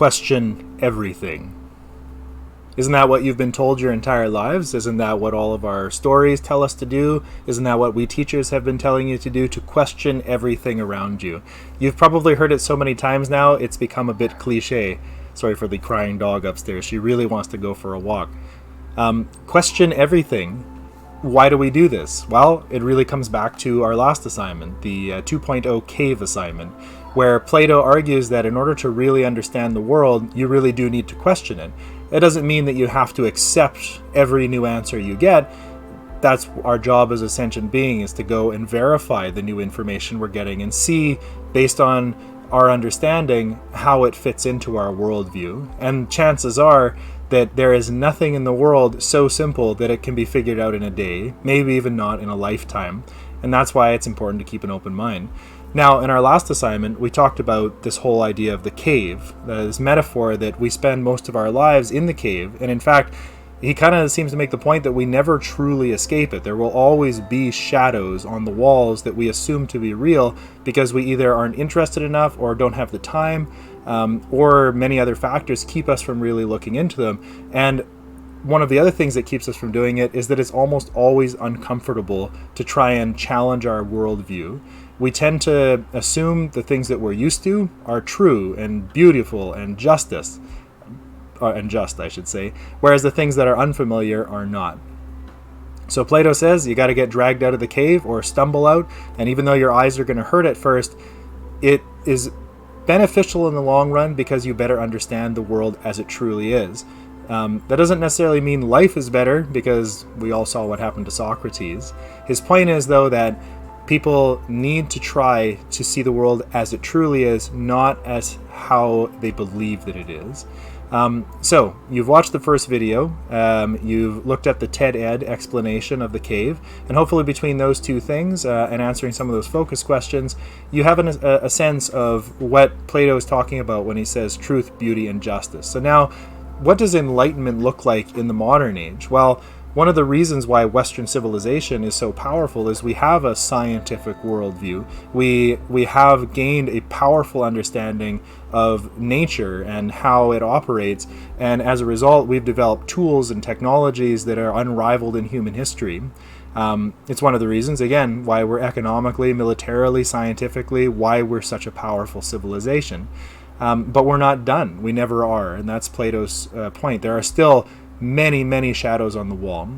question everything. Isn't that what you've been told your entire lives? Isn't that what all of our stories tell us to do? Isn't that what we teachers have been telling you to do? To question everything around you. You've probably heard it so many times now, it's become a bit cliche. Sorry for the crying dog upstairs. She really wants to go for a walk. Question everything. Why do we do this? Well, it really comes back to our last assignment, the 2.0 cave assignment, where Plato argues that in order to really understand the world, you really do need to question it. It doesn't mean that you have to accept every new answer you get. That's our job as a sentient being, is to go and verify the new information we're getting and see, based on our understanding, how it fits into our worldview. And chances are that there is nothing in the world so simple that it can be figured out in a day, maybe even not in a lifetime. And that's why it's important to keep an open mind. Now, in our last assignment, we talked about this whole idea of the cave, this metaphor that we spend most of our lives in the cave. And in fact, he kind of seems to make the point that we never truly escape it. There will always be shadows on the walls that we assume to be real because we either aren't interested enough or don't have the time, or many other factors keep us from really looking into them. And one of the other things that keeps us from doing it is that it's almost always uncomfortable to try and challenge our worldview. We tend to assume the things that we're used to are true and beautiful and just, I should say, whereas the things that are unfamiliar are not. So Plato says you got to get dragged out of the cave or stumble out, and even though your eyes are going to hurt at first, it is beneficial in the long run because you better understand the world as it truly is. That doesn't necessarily mean life is better, because we all saw what happened to Socrates. His point is, though, that people need to try to see the world as it truly is, not as how they believe that it is. So you've watched the first video, you've looked at the TED Ed explanation of the cave, and hopefully between those two things and answering some of those focus questions, you have a sense of what Plato is talking about when he says truth, beauty, and justice. So now, what does enlightenment look like in the modern age? Well, one of the reasons why Western civilization is so powerful is we have a scientific worldview. We have gained a powerful understanding of nature and how it operates, and as a result, we've developed tools and technologies that are unrivaled in human history. It's one of the reasons, again, why we're economically, militarily, scientifically, why we're such a powerful civilization. But we're not done. We never are, and that's Plato's point. There are still many, many shadows on the wall,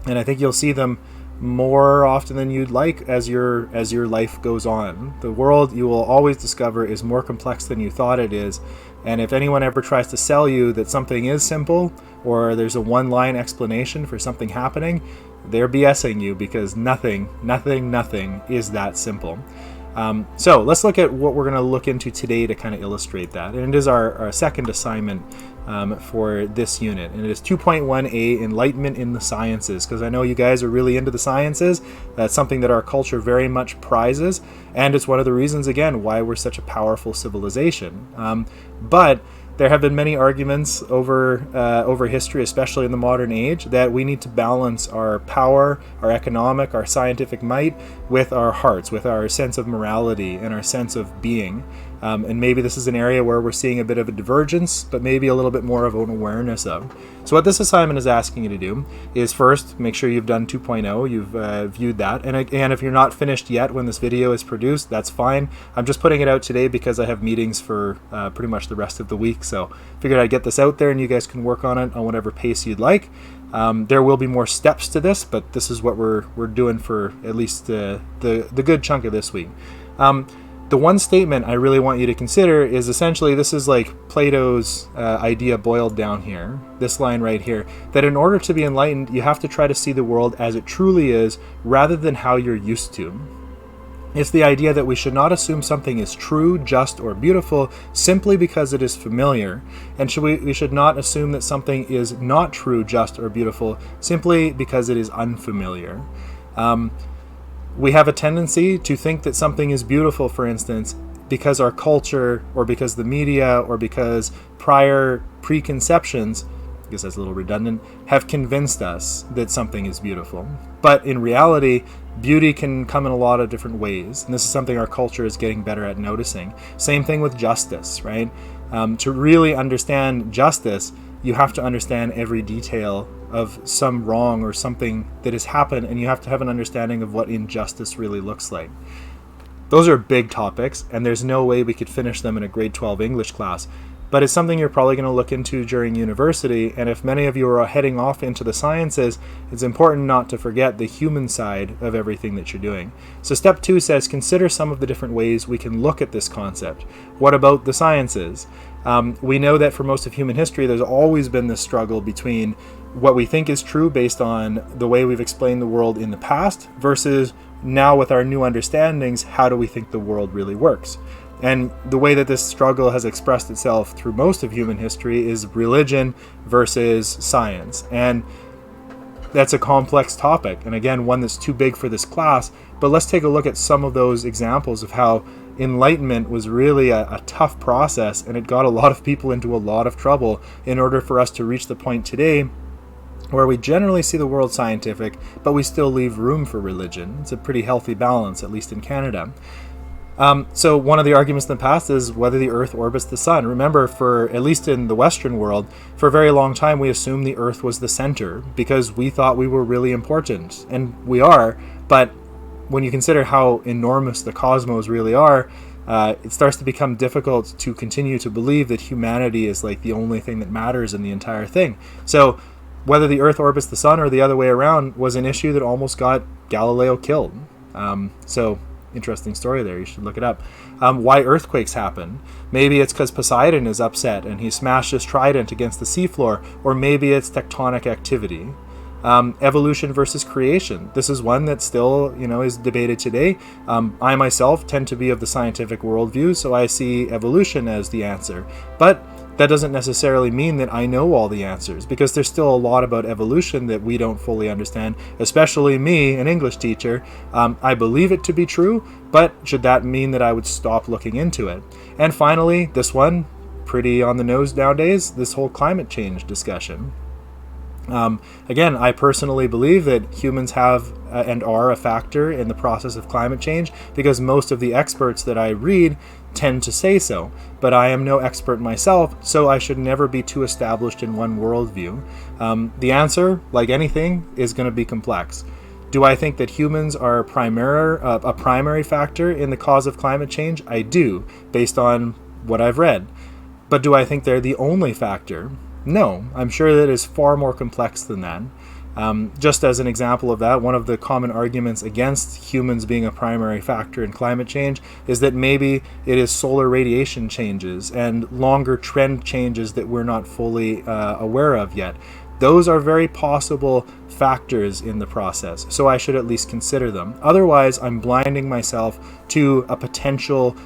and I think you'll see them more often than you'd like as your life goes on. The world, you will always discover, is more complex than you thought it is, and if anyone ever tries to sell you that something is simple or there's a one-line explanation for something happening, they're BSing you, because nothing is that simple. So let's look at what we're going to look into today to kind of illustrate that. And it is our second assignment for this unit. And it is 2.1a, Enlightenment in the Sciences, because I know you guys are really into the sciences. That's something that our culture very much prizes. And it's one of the reasons, again, why we're such a powerful civilization. But there have been many arguments over history, especially in the modern age, that we need to balance our power, our economic, our scientific might with our hearts, with our sense of morality and our sense of being. And maybe this is an area where we're seeing a bit of a divergence, but maybe a little bit more of an awareness of. So what this assignment is asking you to do is, first, make sure you've done 2.0, you've viewed that. And again, if you're not finished yet when this video is produced, that's fine. I'm just putting it out today because I have meetings for pretty much the rest of the week. So figured I'd get this out there and you guys can work on it on whatever pace you'd like. There will be more steps to this, but this is what we're doing for at least the good chunk of this week. The one statement I really want you to consider is essentially, this is like Plato's idea boiled down here, this line right here, that in order to be enlightened, you have to try to see the world as it truly is, rather than how you're used to. It's the idea that we should not assume something is true, just, or beautiful simply because it is familiar, and we should not assume that something is not true, just, or beautiful simply because it is unfamiliar. We have a tendency to think that something is beautiful, for instance, because our culture, or because the media, or because prior preconceptions I guess that's a little redundant, have convinced us that something is beautiful. But in reality, beauty can come in a lot of different ways, and this is something our culture is getting better at noticing. Same thing with justice, right? To really understand justice, you have to understand every detail of some wrong or something that has happened, and you have to have an understanding of what injustice really looks like. Those are big topics, and there's no way we could finish them in a grade 12 English class. But it's something you're probably going to look into during university, and if many of you are heading off into the sciences, it's important not to forget the human side of everything that you're doing. So step 2 says, consider some of the different ways we can look at this concept. What about the sciences? We know that for most of human history, there's always been this struggle between what we think is true based on the way we've explained the world in the past versus now with our new understandings, how do we think the world really works? And the way that this struggle has expressed itself through most of human history is religion versus science. And that's a complex topic, and again, one that's too big for this class, but let's take a look at some of those examples of how Enlightenment was really a tough process, and it got a lot of people into a lot of trouble in order for us to reach the point today where we generally see the world scientific, but we still leave room for religion. It's a pretty healthy balance, at least in Canada. So one of the arguments in the past is whether the Earth orbits the Sun. Remember, for at least in the Western world, for a very long time we assumed the Earth was the center because we thought we were really important, and we are. But when you consider how enormous the cosmos really are, it starts to become difficult to continue to believe that humanity is like the only thing that matters in the entire thing. So whether the Earth orbits the Sun or the other way around was an issue that almost got Galileo killed. Interesting story there. You should look it up. Why earthquakes happen. Maybe it's because Poseidon is upset and he smashed his trident against the seafloor, or maybe it's tectonic activity. Evolution versus creation. This is one that still, is debated today. I myself tend to be of the scientific worldview, so I see evolution as the answer. But that doesn't necessarily mean that I know all the answers, because there's still a lot about evolution that we don't fully understand, especially me, an English teacher. I believe it to be true, but should that mean that I would stop looking into it? And finally, this one, pretty on the nose nowadays, this whole climate change discussion. Again, I personally believe that humans have and are a factor in the process of climate change because most of the experts that I read tend to say so. But I am no expert myself, so I should never be too established in one worldview. The answer, like anything, is going to be complex. Do I think that humans are a primary factor in the cause of climate change? I do, based on what I've read. But do I think they're the only factor? No, I'm sure that it is far more complex than that. Just as an example of that, one of the common arguments against humans being a primary factor in climate change is that maybe it is solar radiation changes and longer trend changes that we're not fully aware of yet. Those are very possible factors in the process, so I should at least consider them. Otherwise, I'm blinding myself to a potential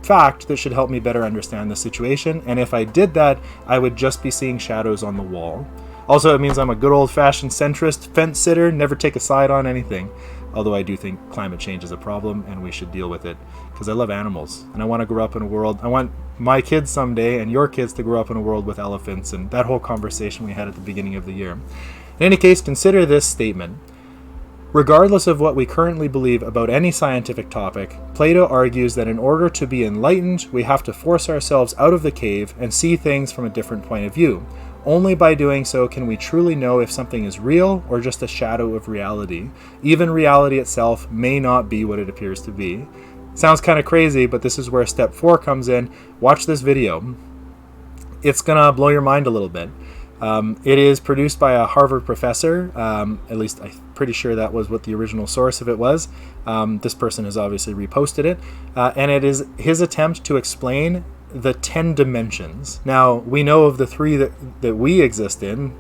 fact that should help me better understand the situation, and if I did that, I would just be seeing shadows on the wall. Also, it means I'm a good old-fashioned centrist fence sitter, never take a side on anything, although I do think climate change is a problem and we should deal with it, because I love animals, and I want to grow up in a world, I want my kids someday and your kids to grow up in a world with elephants, and that whole conversation we had at the beginning of the year. In any case, consider this statement. Regardless of what we currently believe about any scientific topic, Plato argues that in order to be enlightened, we have to force ourselves out of the cave and see things from a different point of view. Only by doing so can we truly know if something is real or just a shadow of reality. Even reality itself may not be what it appears to be. Sounds kind of crazy, but this is where step 4 comes in. Watch this video. It's gonna blow your mind a little bit. It is produced by a Harvard professor, at least I'm pretty sure that was what the original source of it was. This person has obviously reposted it, and it is his attempt to explain the 10 dimensions. Now, we know of the 3 that we exist in,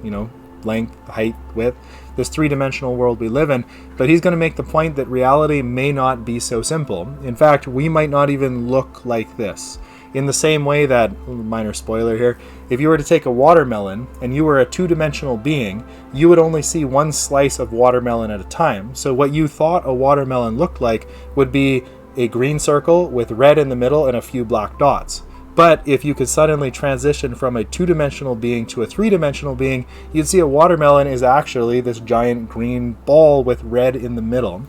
length, height, width, this 3-dimensional world we live in, but he's going to make the point that reality may not be so simple. In fact, we might not even look like this. In the same way that, minor spoiler here, if you were to take a watermelon and you were a 2-dimensional being, you would only see one slice of watermelon at a time. So what you thought a watermelon looked like would be a green circle with red in the middle and a few black dots. But if you could suddenly transition from a two-dimensional being to a three-dimensional being, you'd see a watermelon is actually this giant green ball with red in the middle.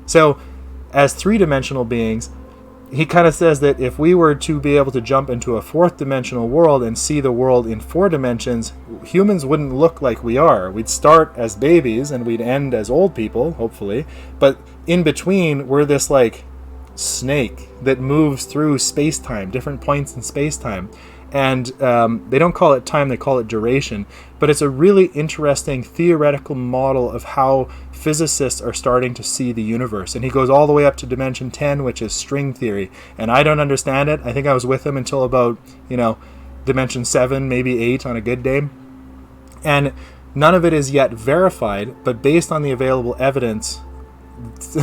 So as three-dimensional beings, he kind of says that if we were to be able to jump into a fourth dimensional world and see the world in 4 dimensions, humans wouldn't look like we are. We'd start as babies and we'd end as old people, hopefully. But in between, we're this like snake that moves through space-time, different points in space-time. And they don't call it time, they call it duration. But it's a really interesting theoretical model of how physicists are starting to see the universe. And he goes all the way up to dimension 10, which is string theory. And I don't understand it. I think I was with him until about, dimension 7, maybe 8 on a good day. And none of it is yet verified, but based on the available evidence,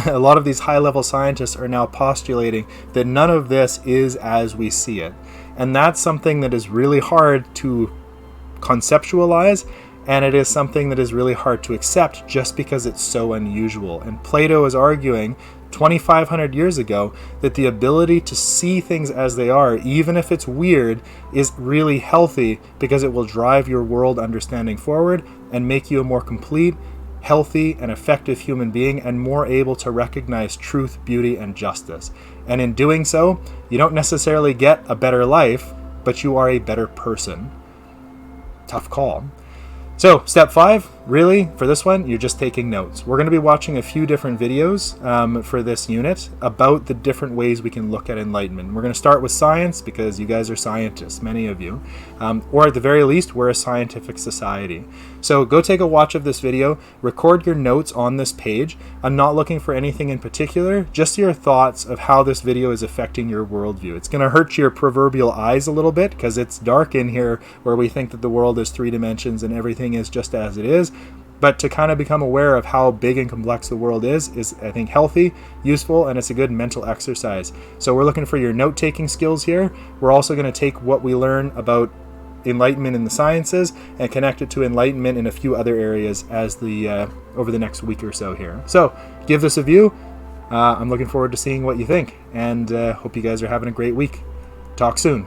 a lot of these high-level scientists are now postulating that none of this is as we see it. And that's something that is really hard to conceptualize, and it is something that is really hard to accept just because it's so unusual. And Plato is arguing 2,500 years ago that the ability to see things as they are, even if it's weird, is really healthy because it will drive your world understanding forward and make you a more complete, healthy, and effective human being, and more able to recognize truth, beauty, and justice. And in doing so, you don't necessarily get a better life, but you are a better person. Tough call. So, step 5, really, for this one, you're just taking notes. We're going to be watching a few different videos for this unit about the different ways we can look at enlightenment. We're going to start with science because you guys are scientists, many of you. Or at the very least, we're a scientific society. So go take a watch of this video, record your notes on this page. I'm not looking for anything in particular, just your thoughts of how this video is affecting your worldview. It's going to hurt your proverbial eyes a little bit because it's dark in here where we think that the world is 3 dimensions and everything is just as it is. But to kind of become aware of how big and complex the world is I think healthy, useful, and it's a good mental exercise. So we're looking for your note-taking skills here. We're also going to take what we learn about enlightenment in the sciences and connect it to enlightenment in a few other areas as over the next week or so here. So give this a view. I'm looking forward to seeing what you think, and hope you guys are having a great week. Talk soon.